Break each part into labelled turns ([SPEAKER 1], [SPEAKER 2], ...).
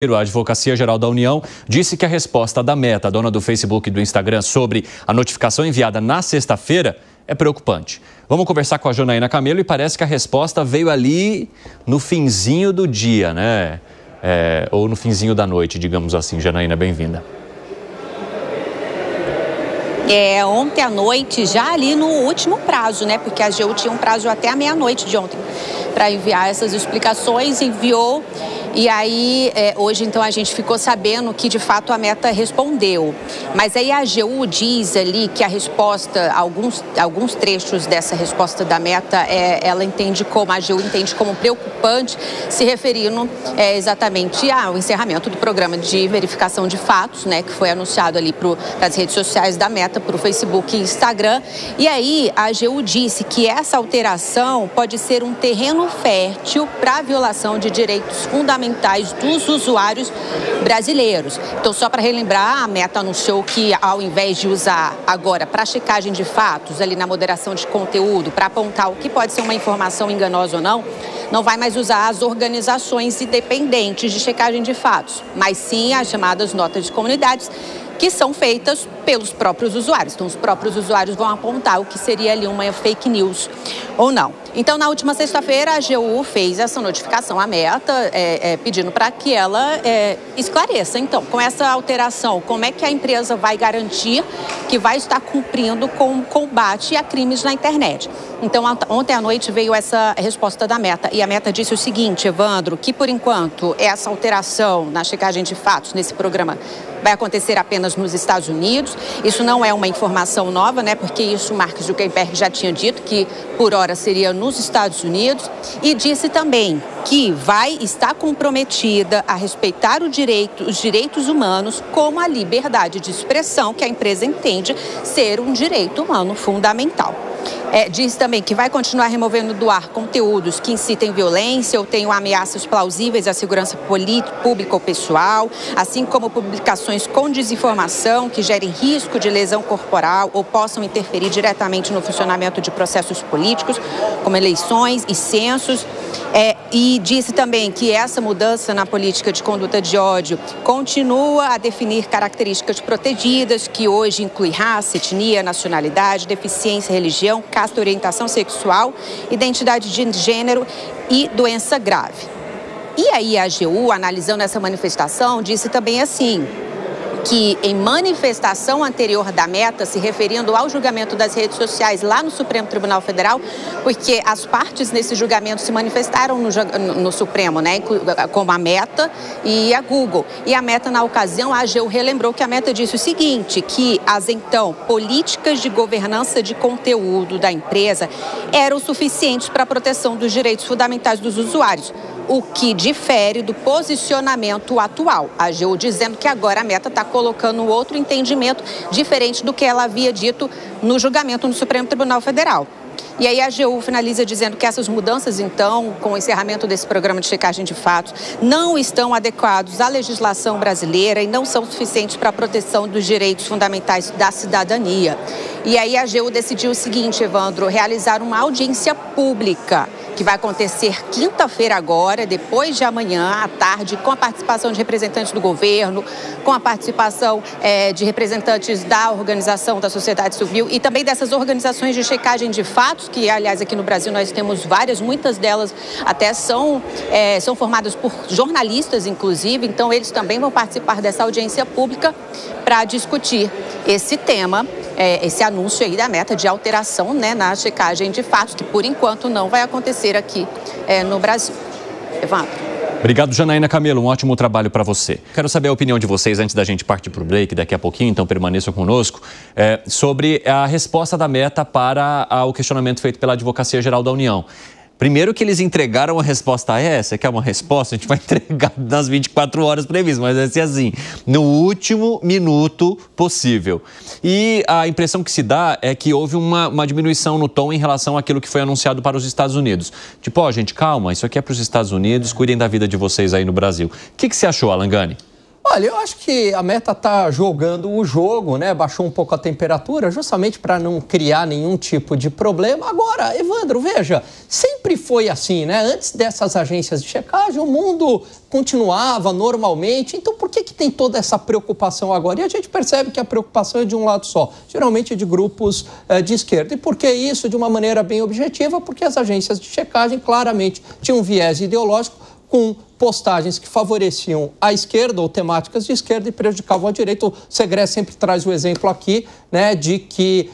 [SPEAKER 1] A Advocacia Geral da União disse que a resposta da Meta, dona do Facebook e do Instagram, sobre a notificação enviada na sexta-feira é preocupante. Vamos conversar com a Janaína Camelo e parece que a resposta veio ali no finzinho do dia, né? Ou no finzinho da noite, digamos assim. Janaína, bem-vinda.
[SPEAKER 2] Ontem à noite, já ali no último prazo, né? Porque a AGU tinha um prazo até a meia-noite de ontem para enviar essas explicações, enviou. E aí, hoje, então, a gente ficou sabendo que, de fato, a Meta respondeu. Mas aí a AGU diz ali que a resposta, alguns trechos dessa resposta da Meta, ela entende como, a AGU entende como preocupante, se referindo exatamente ao encerramento do programa de verificação de fatos, né, que foi anunciado ali para as redes sociais da Meta, para o Facebook e Instagram. E aí, a AGU disse que essa alteração pode ser um terreno fértil para a violação de direitos fundamentais dos usuários brasileiros. Então, só para relembrar, a Meta anunciou que, ao invés de usar agora para checagem de fatos, ali na moderação de conteúdo, para apontar o que pode ser uma informação enganosa ou não vai mais usar as organizações independentes de checagem de fatos, mas sim as chamadas notas de comunidades, que são feitas pelos próprios usuários. Então, os próprios usuários vão apontar o que seria ali uma fake news ou não. Então, na última sexta-feira, a AGU fez essa notificação à Meta, pedindo para que ela esclareça. Então, com essa alteração, como é que a empresa vai garantir que vai estar cumprindo com o combate a crimes na internet? Então, ontem à noite veio essa resposta da Meta. E a Meta disse o seguinte, Evandro, que por enquanto essa alteração na checagem de fatos nesse programa vai acontecer apenas nos Estados Unidos. Isso não é uma informação nova, né? Porque isso o Mark Zuckerberg já tinha dito, que por hora seria nos Estados Unidos. E disse também que vai estar comprometida a respeitar os direitos humanos, como a liberdade de expressão, que a empresa entende ser um direito humano fundamental. Diz também que vai continuar removendo do ar conteúdos que incitem violência ou tenham ameaças plausíveis à segurança pública ou pessoal, assim como publicações com desinformação que gerem risco de lesão corporal ou possam interferir diretamente no funcionamento de processos políticos, como eleições e censos. E disse também que essa mudança na política de conduta de ódio continua a definir características protegidas, que hoje inclui raça, etnia, nacionalidade, deficiência, religião, casta, orientação sexual, identidade de gênero e doença grave. E aí a AGU, analisando essa manifestação, disse também assim, que em manifestação anterior da Meta, se referindo ao julgamento das redes sociais lá no Supremo Tribunal Federal, porque as partes nesse julgamento se manifestaram no Supremo, né, como a Meta e a Google. E a Meta, na ocasião, a AGU relembrou que a Meta disse o seguinte, que as, então, políticas de governança de conteúdo da empresa eram suficientes para a proteção dos direitos fundamentais dos usuários, o que difere do posicionamento atual. A AGU dizendo que agora a Meta está colocando outro entendimento diferente do que ela havia dito no julgamento no Supremo Tribunal Federal. E aí a AGU finaliza dizendo que essas mudanças, então, com o encerramento desse programa de checagem de fatos, não estão adequados à legislação brasileira e não são suficientes para a proteção dos direitos fundamentais da cidadania. E aí a AGU decidiu o seguinte, Evandro, realizar uma audiência pública, que vai acontecer quinta-feira agora, depois de amanhã, à tarde, com a participação de representantes do governo, com a participação de representantes da organização da sociedade civil e também dessas organizações de checagem de fatos, que, aliás, aqui no Brasil nós temos várias, muitas delas até são formadas por jornalistas, inclusive, então eles também vão participar dessa audiência pública para discutir esse tema, esse anúncio aí da Meta de alteração, né, na checagem de fatos, que por enquanto não vai acontecer aqui no Brasil. Evandro.
[SPEAKER 1] Obrigado, Janaína Camelo. Um ótimo trabalho para você. Quero saber a opinião de vocês antes da gente partir para o break, daqui a pouquinho, então permaneçam conosco, sobre a resposta da Meta para o questionamento feito pela Advocacia Geral da União. Primeiro que eles entregaram a resposta essa, que é uma resposta, a gente vai entregar nas 24 horas previstas, mas vai ser assim, no último minuto possível. E a impressão que se dá é que houve uma diminuição no tom em relação àquilo que foi anunciado para os Estados Unidos. Tipo, gente, calma, isso aqui é para os Estados Unidos, cuidem da vida de vocês aí no Brasil. O que você achou, Alan Gani?
[SPEAKER 3] Olha, eu acho que a Meta está jogando o jogo, né? Baixou um pouco a temperatura, justamente para não criar nenhum tipo de problema. Agora, Evandro, veja, sempre foi assim, né? Antes dessas agências de checagem, o mundo continuava normalmente. Então, por que tem toda essa preocupação agora? E a gente percebe que a preocupação é de um lado só, geralmente de grupos de esquerda. E por que isso? De uma maneira bem objetiva, porque as agências de checagem claramente tinham um viés ideológico, com postagens que favoreciam a esquerda ou temáticas de esquerda e prejudicavam a direita. O Segré sempre traz o exemplo aqui, né, de que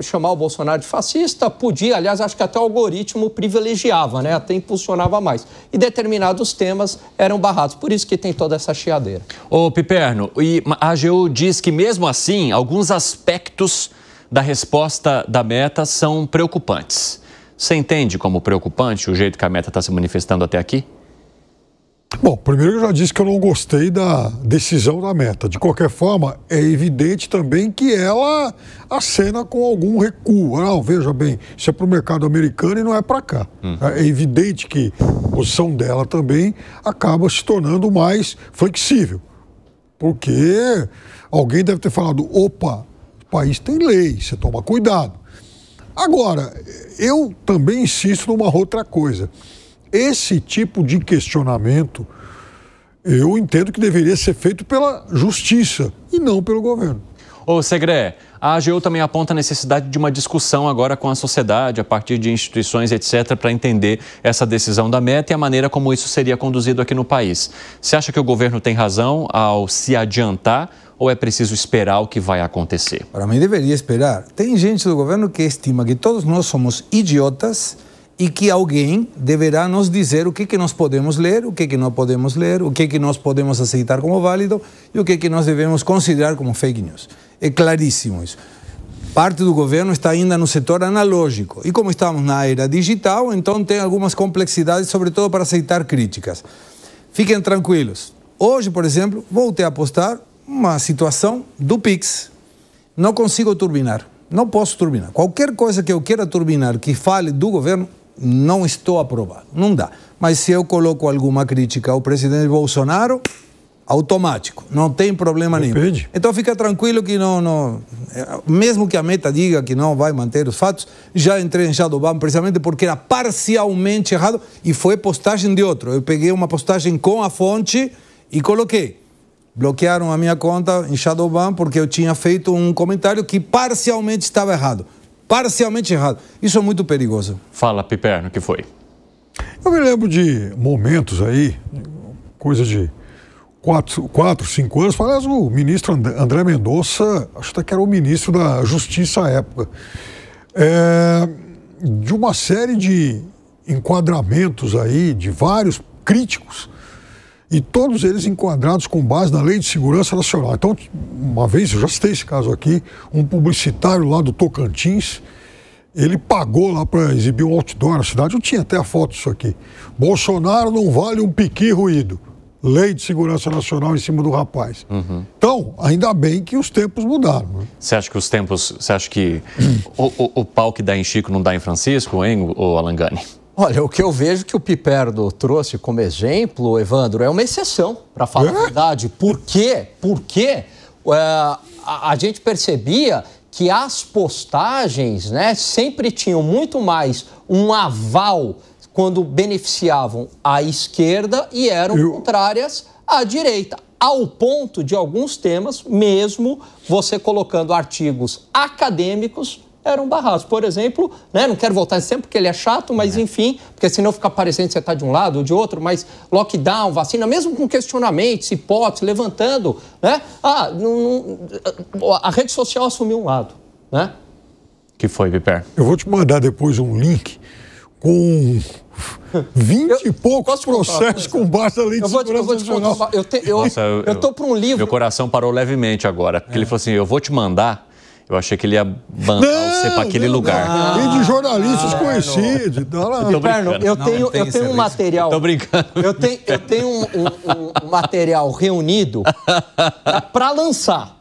[SPEAKER 3] chamar o Bolsonaro de fascista podia, aliás, acho que até o algoritmo privilegiava, né, até impulsionava mais. E determinados temas eram barrados. Por isso que tem toda essa chiadeira.
[SPEAKER 1] Ô, Piperno, e a AGU diz que mesmo assim, alguns aspectos da resposta da Meta são preocupantes. Você entende como preocupante o jeito que a Meta está se manifestando até aqui?
[SPEAKER 4] Bom, primeiro eu já disse que eu não gostei da decisão da Meta. De qualquer forma, é evidente também que ela acena com algum recuo. Não, veja bem, isso é para o mercado americano e não é para cá. É evidente que a posição dela também acaba se tornando mais flexível. Porque alguém deve ter falado, opa, o país tem lei, você toma cuidado. Agora, eu também insisto numa outra coisa. Esse tipo de questionamento, eu entendo que deveria ser feito pela justiça e não pelo governo.
[SPEAKER 1] Ô, Segré, a AGU também aponta a necessidade de uma discussão agora com a sociedade, a partir de instituições, etc., para entender essa decisão da Meta e a maneira como isso seria conduzido aqui no país. Você acha que o governo tem razão ao se adiantar ou é preciso esperar o que vai acontecer?
[SPEAKER 5] Para mim, deveria esperar. Tem gente do governo que estima que todos nós somos idiotas e que alguém deverá nos dizer o que nós podemos ler, o que não podemos ler, o que nós podemos aceitar como válido e o que nós devemos considerar como fake news. É claríssimo isso. Parte do governo está ainda no setor analógico. E como estamos na era digital, então tem algumas complexidades, sobretudo para aceitar críticas. Fiquem tranquilos. Hoje, por exemplo, voltei a postar uma situação do Pix. Não consigo turbinar. Não posso turbinar. Qualquer coisa que eu queira turbinar que fale do governo, não estou aprovado. Não dá. Mas se eu coloco alguma crítica ao presidente Bolsonaro, automático. Não tem problema nenhum. Então fica tranquilo que não... Mesmo que a Meta diga que não vai manter os fatos, já entrei em Shadowban precisamente porque era parcialmente errado e foi postagem de outro. Eu peguei uma postagem com a fonte e coloquei. Bloquearam a minha conta em Shadowban porque eu tinha feito um comentário que parcialmente estava errado. Parcialmente errado. Isso é muito perigoso.
[SPEAKER 1] Fala, Piperno, o que foi?
[SPEAKER 4] Eu me lembro de momentos aí, coisa de 4, 5 anos. Aliás, o ministro André Mendonça, acho até que era o ministro da Justiça à época, de uma série de enquadramentos aí, de vários críticos, e todos eles enquadrados com base na Lei de Segurança Nacional. Então, uma vez, eu já citei esse caso aqui, um publicitário lá do Tocantins, ele pagou lá para exibir um outdoor na cidade, eu tinha até a foto disso aqui. Bolsonaro não vale um piqui ruído. Lei de Segurança Nacional em cima do rapaz. Então, ainda bem que os tempos mudaram. Né?
[SPEAKER 1] Você acha que os tempos... Você acha que o pau que dá em Chico não dá em Francisco, hein, o Alangani?
[SPEAKER 3] Olha, o que eu vejo que o Piperno trouxe como exemplo, Evandro, é uma exceção, para falar a verdade. Por quê? Porque a gente percebia que as postagens, né, sempre tinham muito mais um aval quando beneficiavam a esquerda e eram contrárias à direita. Ao ponto de alguns temas, mesmo você colocando artigos acadêmicos, eram barrados. Por exemplo, né, não quero voltar nesse tempo porque ele é chato, mas enfim, porque senão fica parecendo que você está de um lado ou de outro, mas lockdown, vacina, mesmo com questionamentos, hipóteses, levantando, né? A rede social assumiu um lado, né?
[SPEAKER 1] Que foi, Piper?
[SPEAKER 4] Eu vou te mandar depois um link com 20 e poucos processos com base da Lei de Segurança Nacional.
[SPEAKER 3] Eu tô para um livro...
[SPEAKER 1] Meu coração parou levemente agora, porque ele falou assim, eu vou te mandar. Eu achei que ele ia bancar você para aquele lugar.
[SPEAKER 4] E de jornalistas conhecidos.
[SPEAKER 3] Eu tenho um material...
[SPEAKER 1] Tô brincando.
[SPEAKER 3] Eu tenho um material reunido para lançar,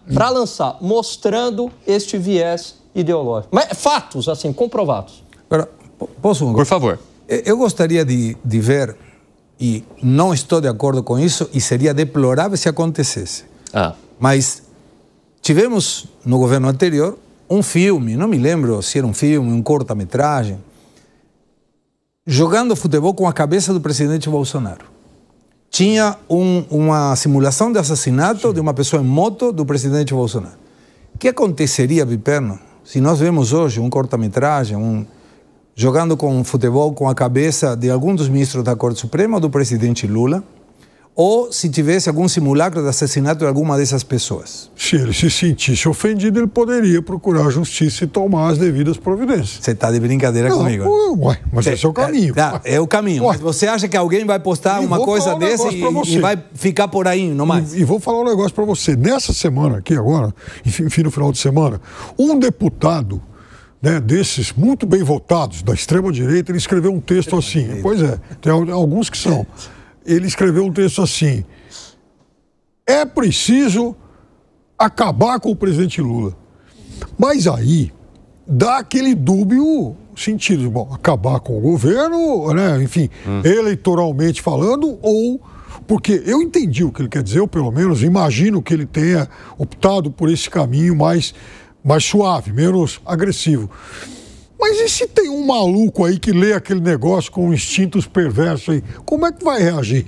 [SPEAKER 3] mostrando este viés ideológico. Mas fatos, assim, comprovados.
[SPEAKER 5] Agora, posso?
[SPEAKER 1] Por favor.
[SPEAKER 5] Eu gostaria de ver e não estou de acordo com isso, e seria deplorável se acontecesse. Mas tivemos, no governo anterior, um filme, não me lembro se era um filme, um curta-metragem, jogando futebol com a cabeça do presidente Bolsonaro. Tinha uma simulação de assassinato de uma pessoa em moto do presidente Bolsonaro. O que aconteceria, Piperno, se nós vemos hoje um cortometragem, jogando com futebol com a cabeça de algum dos ministros da Corte Suprema ou do presidente Lula, ou se tivesse algum simulacro de assassinato de alguma dessas pessoas?
[SPEAKER 4] Se ele se sentisse ofendido, ele poderia procurar a justiça e tomar as devidas providências.
[SPEAKER 5] Você está de brincadeira comigo?
[SPEAKER 4] Ué, mas esse é o caminho.
[SPEAKER 5] É o caminho. Mas você acha que alguém vai postar uma coisa dessa e vai ficar por aí, não mais?
[SPEAKER 4] E vou falar um negócio para você. Nessa semana aqui agora, enfim, no final de semana, um deputado, né, desses muito bem votados, da extrema-direita, ele escreveu um texto assim. Pois é, tem alguns que são. Ele escreveu um texto assim: é preciso acabar com o presidente Lula. Mas aí dá aquele dúbio sentido, bom, acabar com o governo, né, enfim, eleitoralmente falando, ou... Porque eu entendi o que ele quer dizer, eu pelo menos imagino que ele tenha optado por esse caminho mais suave, menos agressivo. Mas e se tem um maluco aí que lê aquele negócio com instintos perversos aí, como é que vai reagir?